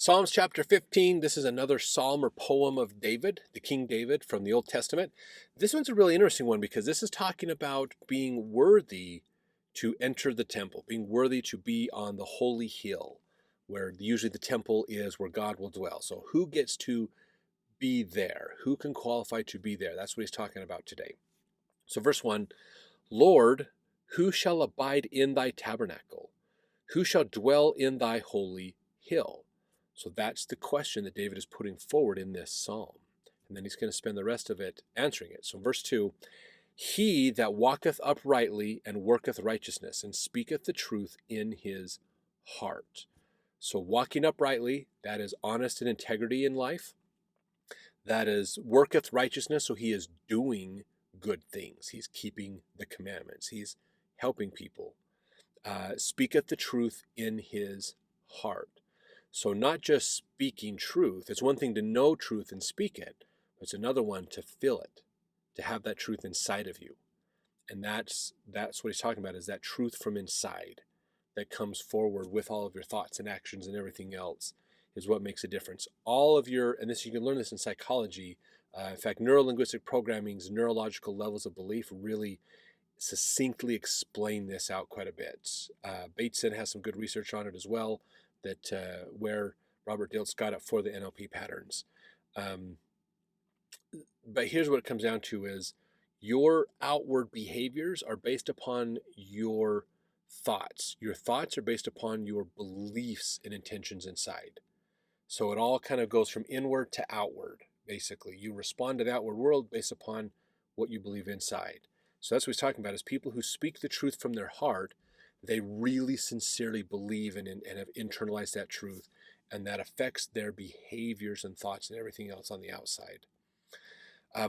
Psalms chapter 15. This is another psalm or poem of David, the King David from the Old Testament. This one's a really interesting one because this is talking about being worthy to enter the temple, being worthy to be on the holy hill, where usually the temple is where God will dwell. So, who gets to be there? Who can qualify to be there? That's what he's talking about today. So, verse 1, Lord, who shall abide in thy tabernacle? Who shall dwell in thy holy hill? So that's the question that David is putting forward in this psalm. And then he's going to spend the rest of it answering it. So, verse 2, he that walketh uprightly and worketh righteousness and speaketh the truth in his heart. So, walking uprightly, that is honest and integrity in life. That is worketh righteousness, so he is doing good things. He's keeping the commandments. He's helping people. Speaketh the truth in his heart. So not just speaking truth. It's one thing to know truth and speak it, but it's another one to feel it, to have that truth inside of you. And that's what he's talking about, is that truth from inside that comes forward with all of your thoughts and actions and everything else is what makes a difference. All of your, and this, you can learn this in psychology. In fact, neuro-linguistic programming's neurological levels of belief really succinctly explain this out quite a bit. Bateson has some good research on it as well, that where Robert Dilts got it for the NLP patterns. But here's what it comes down to is your outward behaviors are based upon your thoughts. Your thoughts are based upon your beliefs and intentions inside. So it all kind of goes from inward to outward, basically. You respond to the outward world based upon what you believe inside. So that's what he's talking about, is people who speak the truth from their heart, they really sincerely believe and have internalized that truth, and that affects their behaviors and thoughts and everything else on the outside.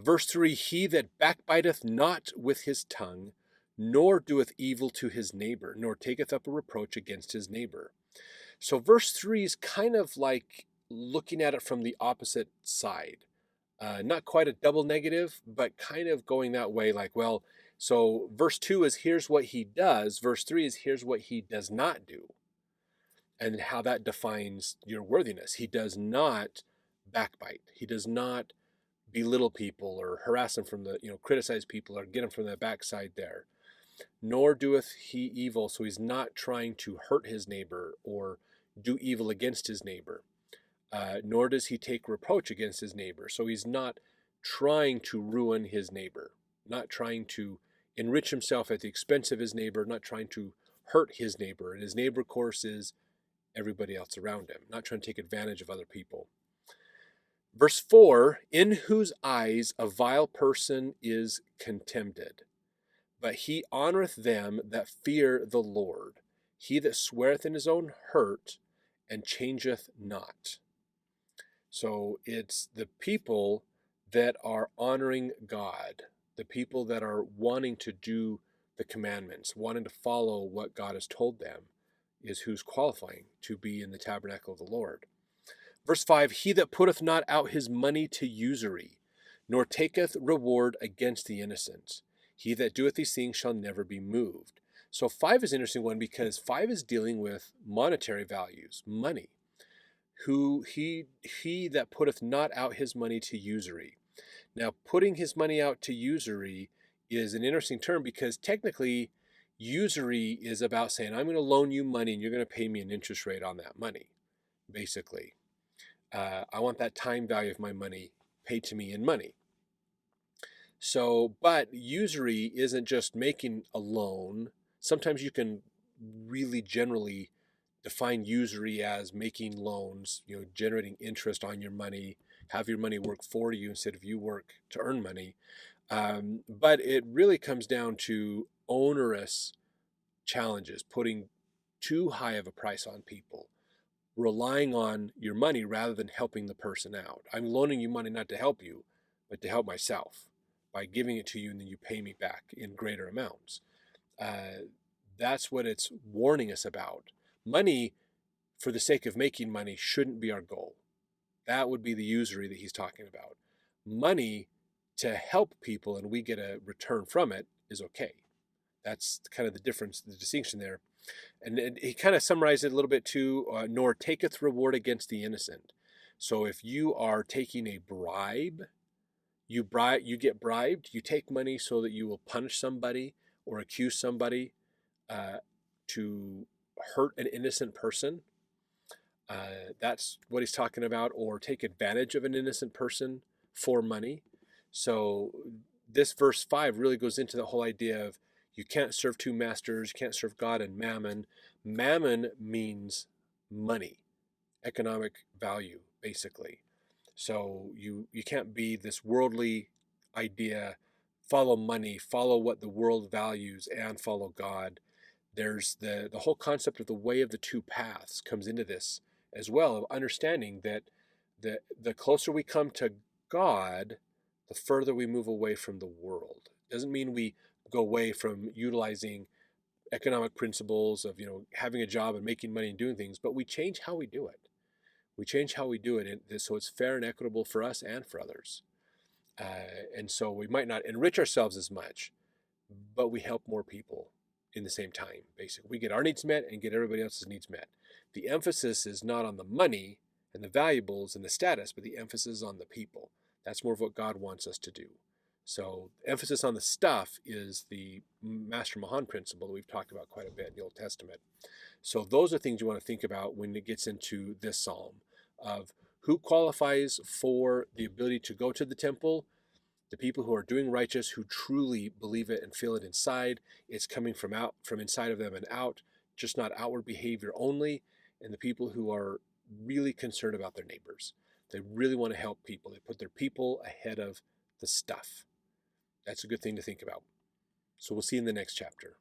Verse 3, he that backbiteth not with his tongue, nor doeth evil to his neighbor, nor taketh up a reproach against his neighbor. So verse 3 is kind of like looking at it from the opposite side. Not quite a double negative, but kind of going that way, like, well, so verse 2 is here's what he does, verse 3 is here's what he does not do, and how that defines your worthiness. He does not backbite. He does not belittle people or harass them from the, criticize people or get them from the backside there. Nor doeth he evil, so he's not trying to hurt his neighbor or do evil against his neighbor. Nor does he take reproach against his neighbor. So he's not trying to ruin his neighbor, not trying to enrich himself at the expense of his neighbor, not trying to hurt his neighbor. And his neighbor, of course, is everybody else around him, not trying to take advantage of other people. Verse 4, in whose eyes a vile person is contemned, but he honoreth them that fear the Lord. He that sweareth in his own hurt and changeth not. So it's the people that are honoring God, the people that are wanting to do the commandments, wanting to follow what God has told them, is who's qualifying to be in the tabernacle of the Lord. Verse 5, he that putteth not out his money to usury, nor taketh reward against the innocent. He that doeth these things shall never be moved. So 5 is an interesting one because 5 is dealing with monetary values, money. Who he that putteth not out his money to usury. Now, putting his money out to usury is an interesting term because technically usury is about saying, I'm going to loan you money and you're going to pay me an interest rate on that money, basically. I want that time value of my money paid to me in money. So, but usury isn't just making a loan. Sometimes you can really generally define usury as making loans, generating interest on your money, have your money work for you instead of you work to earn money. But it really comes down to onerous challenges, putting too high of a price on people, relying on your money rather than helping the person out. I'm loaning you money not to help you, but to help myself by giving it to you, and then you pay me back in greater amounts. That's what it's warning us about. Money, for the sake of making money, shouldn't be our goal. That would be the usury that he's talking about. Money to help people and we get a return from it is okay. That's kind of the difference, the distinction there. And he kind of summarized it a little bit too, nor taketh reward against the innocent. So if you are taking a bribe, you get bribed, you take money so that you will punish somebody or accuse somebody uh, to hurt an innocent person. That's what he's talking about, or take advantage of an innocent person for money. So this verse 5 really goes into the whole idea of you can't serve two masters, you can't serve God and mammon. Mammon means money, economic value, basically. So you can't be this worldly idea, follow money, follow what the world values, and follow God. There's the whole concept of the way of the two paths comes into this as well, of understanding that the closer we come to God, the further we move away from the world. Doesn't mean we go away from utilizing economic principles of having a job and making money and doing things, but we change how we do it. We change how we do it, so it's fair and equitable for us and for others. And so we might not enrich ourselves as much, but we help more people in the same time. Basically, we get our needs met and get everybody else's needs met. The emphasis is not on the money and the valuables and the status, but the emphasis is on the people. That's more of what God wants us to do. So emphasis on the stuff is the Master Mahan principle that we've talked about quite a bit in the Old Testament. So those are things you want to think about when it gets into this psalm of who qualifies for the ability to go to the temple. The people who are doing righteous, who truly believe it and feel it inside. It's coming from inside of them and out, just not outward behavior only. And the people who are really concerned about their neighbors. They really want to help people. They put their people ahead of the stuff. That's a good thing to think about. So we'll see you in the next chapter.